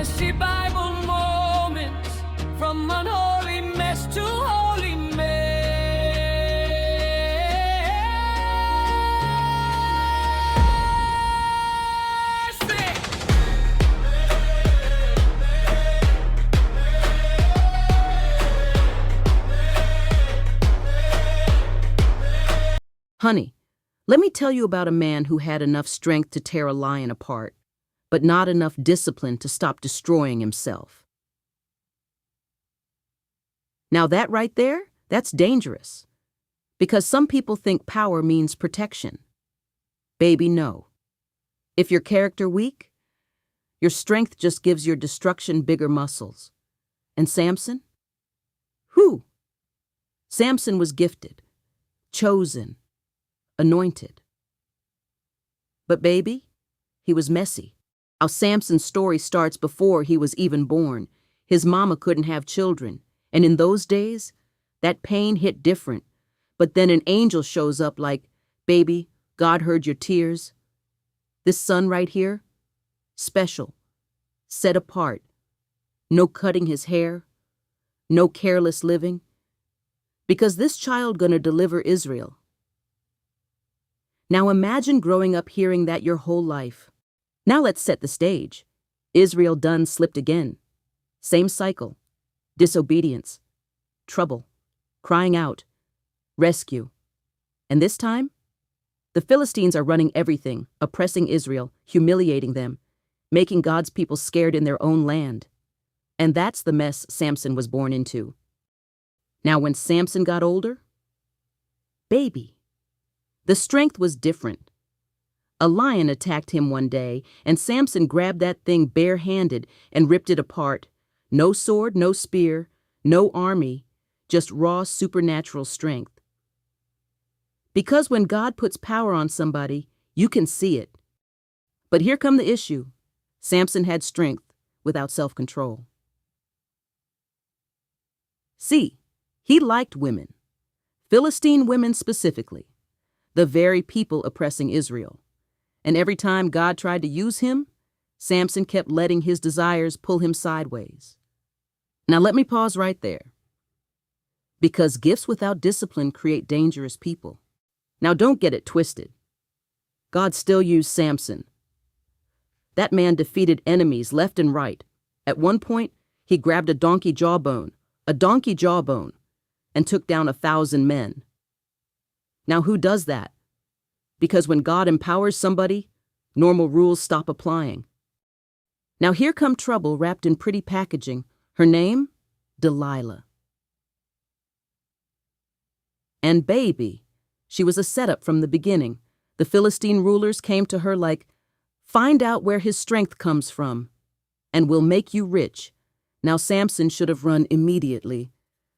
messy Bible moments, from unholy mess to holy mercy. Honey, let me tell you about a man who had enough strength to tear a lion apart, but not enough discipline to stop destroying himself. Now that right there, that's dangerous. Because some people think power means protection. Baby, no. If your character weak, your strength just gives your destruction bigger muscles. And Samson? Who? Samson was gifted, chosen, anointed. But baby, he was messy. How Samson's story starts before he was even born. His mama couldn't have children, and in those days, that pain hit different. But then an angel shows up like, baby, God heard your tears. This son right here, special, set apart, no cutting his hair, no careless living, because this child gonna deliver Israel. Now imagine growing up hearing that your whole life. Now let's set the stage. Israel done slipped again. Same cycle. Disobedience. Trouble. Crying out. Rescue. And this time? The Philistines are running everything, oppressing Israel, humiliating them, making God's people scared in their own land. And that's the mess Samson was born into. Now when Samson got older, baby, the strength was different. A lion attacked him one day, and Samson grabbed that thing barehanded and ripped it apart. No sword, no spear, no army, just raw supernatural strength. Because when God puts power on somebody, you can see it. But here come the issue. Samson had strength without self-control. See, he liked women, Philistine women specifically, the very people oppressing Israel. And every time God tried to use him, Samson kept letting his desires pull him sideways. Now let me pause right there. Because gifts without discipline create dangerous people. Now don't get it twisted. God still used Samson. That man defeated enemies left and right. At one point, he grabbed a donkey jawbone, and took down 1,000 men. Now who does that? Because when God empowers somebody, normal rules stop applying. Now here come trouble wrapped in pretty packaging. Her name? Delilah. And baby, she was a setup from the beginning. The Philistine rulers came to her like, find out where his strength comes from, and we'll make you rich. Now Samson should have run immediately,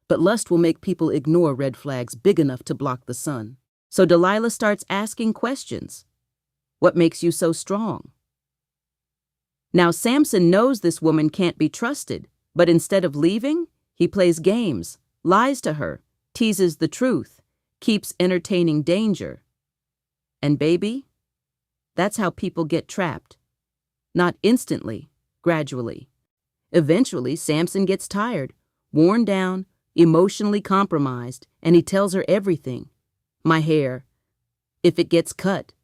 but lust will make people ignore red flags big enough to block the sun. So Delilah starts asking questions. What makes you so strong? Now Samson knows this woman can't be trusted, but instead of leaving, he plays games, lies to her, teases the truth, keeps entertaining danger. And baby, that's how people get trapped. Not instantly, gradually. Eventually, Samson gets tired, worn down, emotionally compromised, and he tells her everything. My hair, if it gets cut,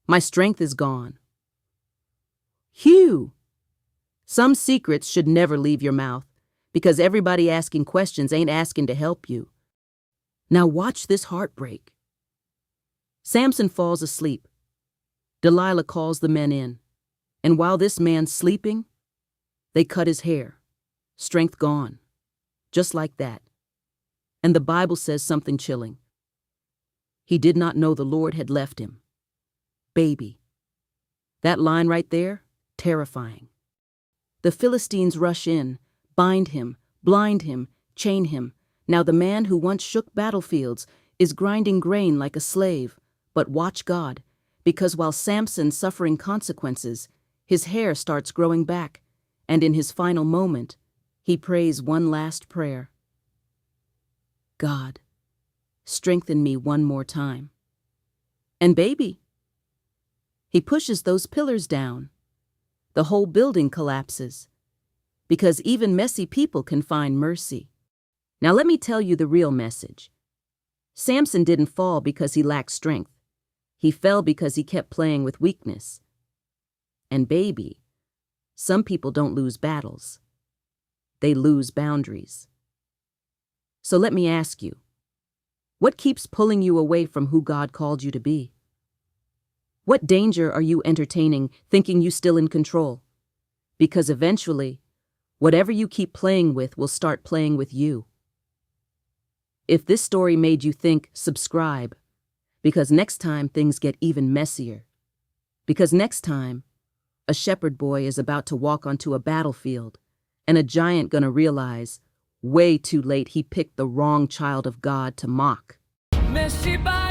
my strength is gone. Phew! Some secrets should never leave your mouth, because everybody asking questions ain't asking to help you. Now watch this heartbreak. Samson falls asleep. Delilah calls the men in, and while this man's sleeping, they cut his hair. Strength gone. Just like that. And the Bible says something chilling. He did not know the Lord had left him. Baby. That line right there, terrifying. The Philistines rush in, bind him, blind him, chain him. Now the man who once shook battlefields is grinding grain like a slave. But watch God, because while Samson's suffering consequences, his hair starts growing back, and in his final moment, he prays one last prayer. God, strengthen me one more time. And baby, he pushes those pillars down. The whole building collapses. because even messy people can find mercy. Now let me tell you the real message. Samson didn't fall because he lacked strength. He fell because he kept playing with weakness. And baby, some people don't lose battles. They lose boundaries. So let me ask you, what keeps pulling you away from who God called you to be? What danger are you entertaining, thinking you still in control? Because eventually, whatever you keep playing with will start playing with you. If this story made you think, subscribe, because next time things get even messier. Because next time, a shepherd boy is about to walk onto a battlefield, and a giant gonna realize, way too late, he picked the wrong child of God to mock. Messy by